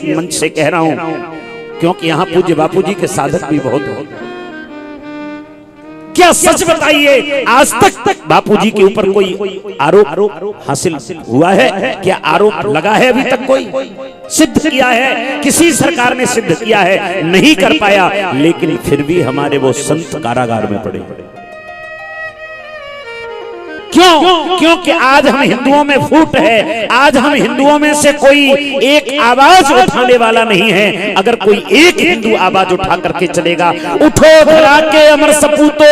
मंच से कह रहा हूं क्योंकि यहाँ पूज्य बापू जी के साधक भी बहुत हैं। क्या सच बताइए, आज तक बापू जी के ऊपर कोई आरोप हासिल हुआ है? क्या आरोप लगा है अभी तक? कोई सिद्ध किया है? किसी सरकार ने सिद्ध किया है? नहीं कर पाया, लेकिन फिर भी हमारे वो संत कारागार में पड़े। क्यों? क्योंकि आज हम हिंदुओं में फूट है। आज हम हिंदुओं में से कोई एक आवाज उठाने वाला नहीं है। अगर कोई एक हिंदू आवाज उठा करके चलेगा, उठो धरा के अमर सपूतो,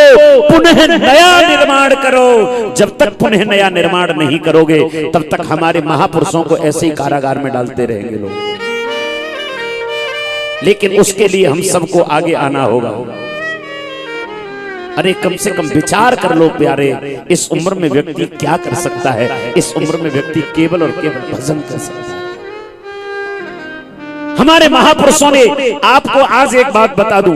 पुनः नया निर्माण करो। जब तक पुनः नया निर्माण नहीं करोगे, तब तक हमारे महापुरुषों को ऐसे ही कारागार में डालते रहेंगे लोग। लेकिन उसके लिए हम सबको आगे आना होगा। अरे कम से कम विचार कर लो प्यारे, इस उम्र में व्यक्ति क्या कर सकता है? इस उम्र में व्यक्ति केवल और केवल भजन कर सकता है। हमारे महापुरुषों ने, आपको आज एक बात बता दूं,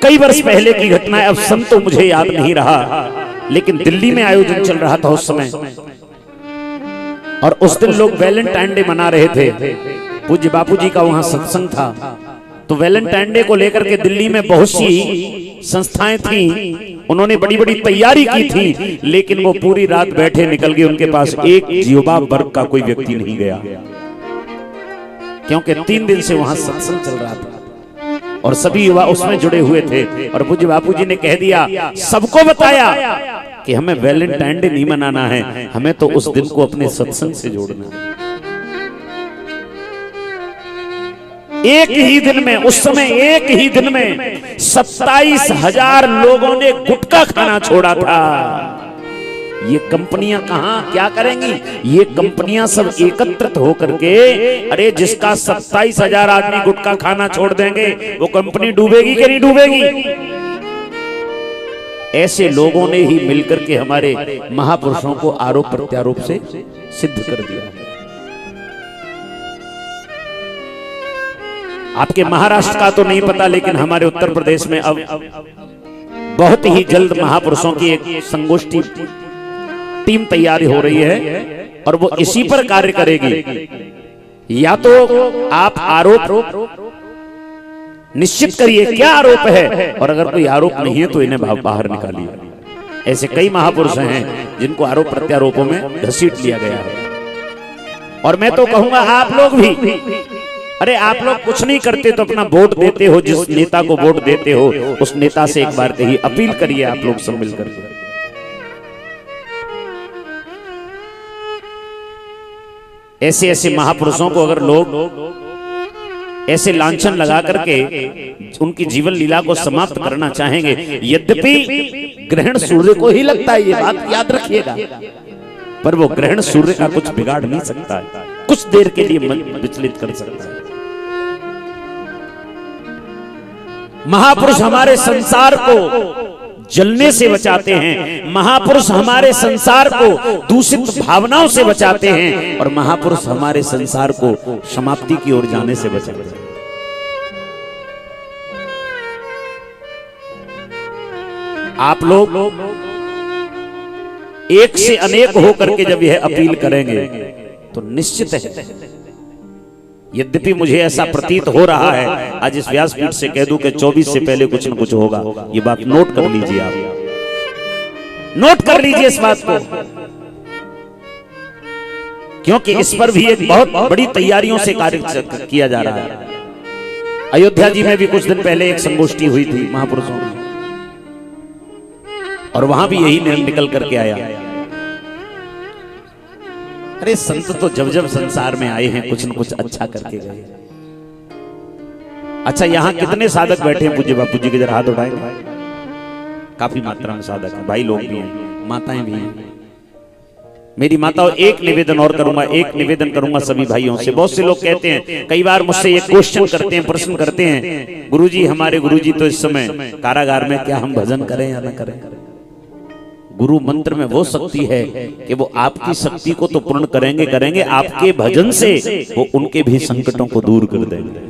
कई वर्ष पहले की घटना है, अब सन तो मुझे याद नहीं रहा, लेकिन दिल्ली में आयोजन चल रहा था उस समय, और उस दिन लोग वैलेंटाइन डे मना रहे थे। पूज्य बापू जी का वहां सत्संग था, तो वैलेंटाइन डे को लेकर के दिल्ली में बहुत सी संस्थाएं थीं, उन्होंने बड़ी बड़ी तैयारी की थी, लेकिन वो पूरी रात बैठे निकल गए। उनके पास एक युवा वर्ग का कोई व्यक्ति नहीं गया, क्योंकि 3 दिन से वहां सत्संग चल रहा था और सभी युवा उसमें जुड़े हुए थे। और पूज्य बापू जी ने कह दिया, सबको बताया कि हमें वैलेंटाइन डे नहीं मनाना है, हमें तो उस दिन को अपने सत्संग से जोड़ना है। एक ही दिन में, उस समय एक ही दिन में 27,000 लोगों ने गुटखा खाना छोड़ा था। ये कंपनियां कहां क्या करेंगी? ये कंपनियां सब एकत्रित होकर के, अरे जिसका 27,000 आदमी गुटखा खाना छोड़ देंगे, वो कंपनी डूबेगी कि नहीं डूबेगी? ऐसे लोगों ने ही मिलकर के हमारे महापुरुषों को आरोप प्रत्यारोप से सिद्ध कर दिया। आपके महाराष्ट्र का तो नहीं पता, लेकिन हमारे उत्तर प्रदेश में अब बहुत ही जल्द महापुरुषों की एक संगोष्ठी टीम तैयार हो रही है, और वो इसी पर कार्य करेगी। या तो आप आरोप निश्चित करिए क्या आरोप है, और अगर कोई आरोप नहीं है तो इन्हें बाहर निकालिए। ऐसे कई महापुरुष हैं जिनको आरोप प्रत्यारोपों में घसीट लिया गया है। और मैं तो कहूंगा आप लोग भी, अरे आप लोग कुछ नहीं करते तो अपना वोट देते हो, जिस नेता को वोट देते हो उस नेता से एक बार कही अपील करिए आप लोग सब मिलकर के। ऐसे ऐसे महापुरुषों को अगर लोग ऐसे लांछन लगा करके उनकी जीवन लीला को समाप्त करना चाहेंगे, यद्यपि ग्रहण सूर्य को ही लगता है, ये बात याद रखिएगा, पर वो ग्रहण सूर्य का कुछ बिगाड़ नहीं सकता है, कुछ देर के लिए मन विचलित कर सकता है। महापुरुष हमारे संसार को जलने से बचाते हैं, महापुरुष हमारे संसार को दूषित भावनाओं से बचाते हैं, और महापुरुष हमारे संसार को समाप्ति की ओर जाने से बचाते हैं। आप लोग एक से अनेक होकर के जब यह अपील करेंगे तो निश्चित है, यद्यपि मुझे ऐसा प्रतीत हो रहा है, आज इस व्यासपीठ से कह दूं कि 24 से पहले कुछ न कुछ होगा। ये बात नोट कर लीजिए, आप नोट कर लीजिए इस बात को, क्योंकि इस पर भी एक बहुत बड़ी तैयारियों से कार्य किया जा रहा है। अयोध्या जी में भी कुछ दिन पहले एक संगोष्ठी हुई थी महापुरुषों की, और वहां भी यही निकल करके आया। अरे संत तो जब जब संसार में आए हैं कुछ न कुछ अच्छा करके गए। अच्छा, यहाँ कितने साधक बैठे हैं पूज्य बापू जी के? जरा हाथ उठाएंगे। काफी मात्रा में साधक हैं, भाई लोग भी हैं, माताएं भी हैं। मेरी माताओं, एक निवेदन और करूंगा, एक निवेदन करूंगा सभी भाइयों से। बहुत से लोग कहते हैं, कई बार मुझसे एक क्वेश्चन करते हैं, प्रश्न करते हैं, गुरुजी हमारे गुरुजी तो इस समय कारागार में, क्या हम भजन करें या न करें? गुरु मंत्र में वो शक्ति है कि वो आपकी शक्ति को तो पूर्ण करेंगे, आपके भजन से वो उनके भी संकटों को दूर कर देंगे।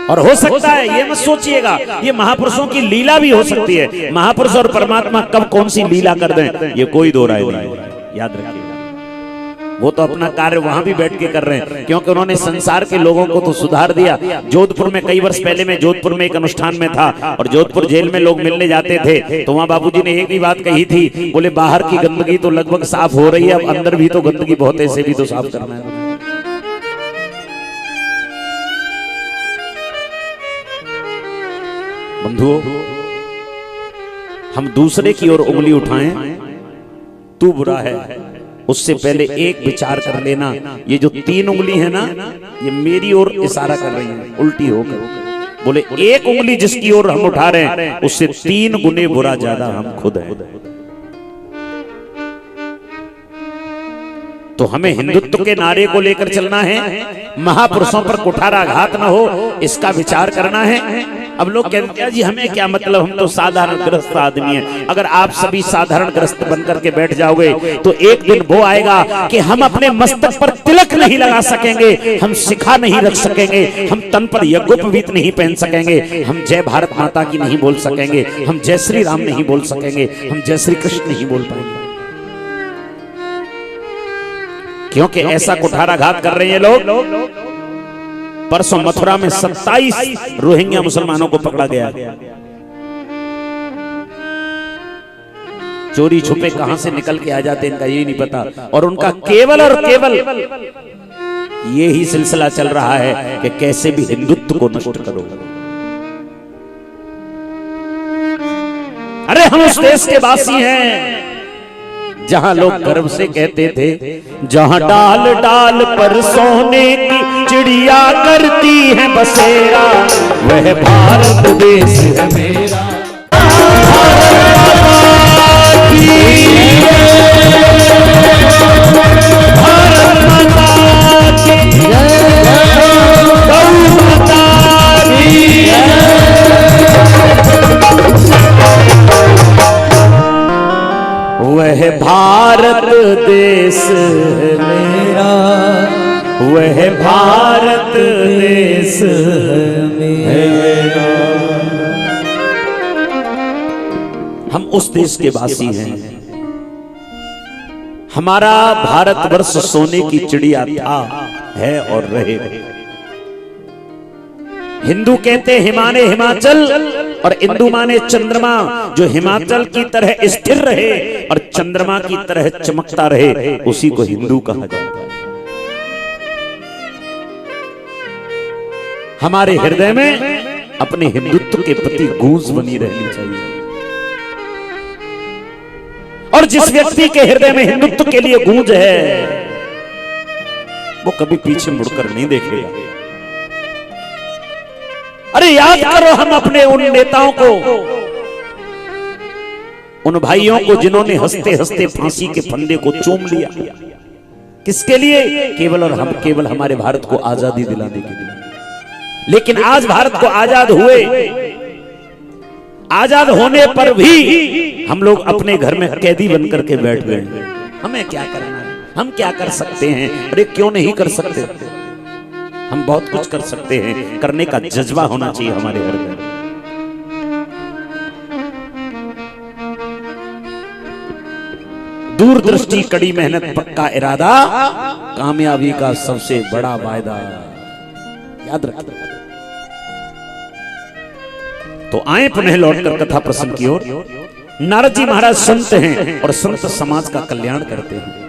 और हो सकता है, ये मत सोचिएगा, ये महापुरुषों की लीला भी हो सकती है। महापुरुष और परमात्मा कब कौन सी लीला कर दें, ये कोई दो राय नहीं, याद रखिएगा। वो तो अपना कार्य वहां भी बैठ के कर रहे हैं, क्योंकि उन्होंने संसार के लोगों को तो सुधार दिया। जोधपुर में कई वर्ष पहले मैं जोधपुर में एक अनुष्ठान में था और जोधपुर जेल में लोग मिलने जाते थे, तो वहां बाबूजी ने एक ही बात कही थी, बोले बाहर की गंदगी तो लगभग साफ हो रही है, अब अंदर भी तो गंदगी बहुत है, इसे भी तो साफ करना है। बंधुओं, हम दूसरे की ओर उंगली उठाएं, तू बुरा है, उससे पहले एक विचार कर लेना, ये जो 3 उंगली है ना, ये मेरी ओर इशारा कर रही है उल्टी होकर। बोले एक उंगली जिसकी ओर हम उठा रहे हैं उससे 3 गुने बुरा ज्यादा हम खुद हैं। तो हमें हिंदुत्व के नारे को लेकर चलना है, महापुरुषों पर कुठाराघात न हो, इसका विचार करना है। अब लोग कहते हैं जी हमें क्या मतलब, हम तो साधारण ग्रस्त आदमी हैं। अगर आप सभी साधारण ग्रस्त बनकर के बैठ जाओगे तो एक दिन वो आएगा कि हम अपने मस्तक पर तिलक नहीं लगा सकेंगे, हम शिखा नहीं रख सकेंगे, हम तन पर यज्ञोपवीत नहीं पहन सकेंगे, हम जय भारत माता की नहीं बोल सकेंगे, हम जय श्री राम नहीं बोल सकेंगे, हम जय श्री कृष्ण नहीं बोल पाएंगे, क्योंकि ऐसा कुठाराघात कर रहे हैं लोग। परसों मथुरा में 27 रोहिंग्या मुसलमानों को पकड़ा गया, चोरी छुपे कहां से निकल के आ जाते इनका यही नहीं पता, और उनका केवल और केवल ये ही सिलसिला चल रहा है कि कैसे भी हिंदुत्व को नष्ट करो। अरे हम उस देश के वासी हैं जहां लोग गर्व से कहते थे, जहां डाल डाल पर सोने की चिड़िया करती है बसेरा, वह भारत देश है मेरा। भारत माता की गौ माता की वह भारत देश है मेरा, वह भारत देश है मेरा। हम उस देश के वासी हैं, हमारा भारतवर्ष सोने की चिड़िया था, है और रहेगा। हिंदू कहते हिमाने हिमाचल और इंदु माने चंद्रमा, जो हिमाचल की तरह स्थिर रहे और चंद्रमा की तरह चमकता रहे उसी को हिंदू कहा जाता है। हमारे हृदय में अपने हिंदुत्व के प्रति गूंज बनी रहनी चाहिए, और जिस व्यक्ति के हृदय में हिंदुत्व के लिए गूंज है वो कभी पीछे मुड़कर नहीं देखेगा। अरे याद करो हम अपने उन नेताओं को, उन भाइयों को जिन्होंने हंसते हंसते फांसी के फंदे को चूम लिया, किसके लिए? केवल और हम केवल हमारे भारत को आजादी दिलाने के लिए। लेकिन आज भारत को आजाद हुए, आजाद होने पर भी हम लोग अपने घर में कैदी बनकर के बैठ गए। हमें क्या करना है, हम क्या कर सकते हैं? अरे क्यों नहीं कर सकते? हम बहुत कुछ कर सकते हैं, करने का जज्बा होना चाहिए हमारे हृदय में। दूरदृष्टि, कड़ी मेहनत, पक्का इरादा कामयाबी का सबसे बड़ा वायदा, याद रखिए। तो आए पुनः लौटकर कथा प्रसंग की ओर। नारद जी महाराज संत हैं और संत समाज का कल्याण करते हैं।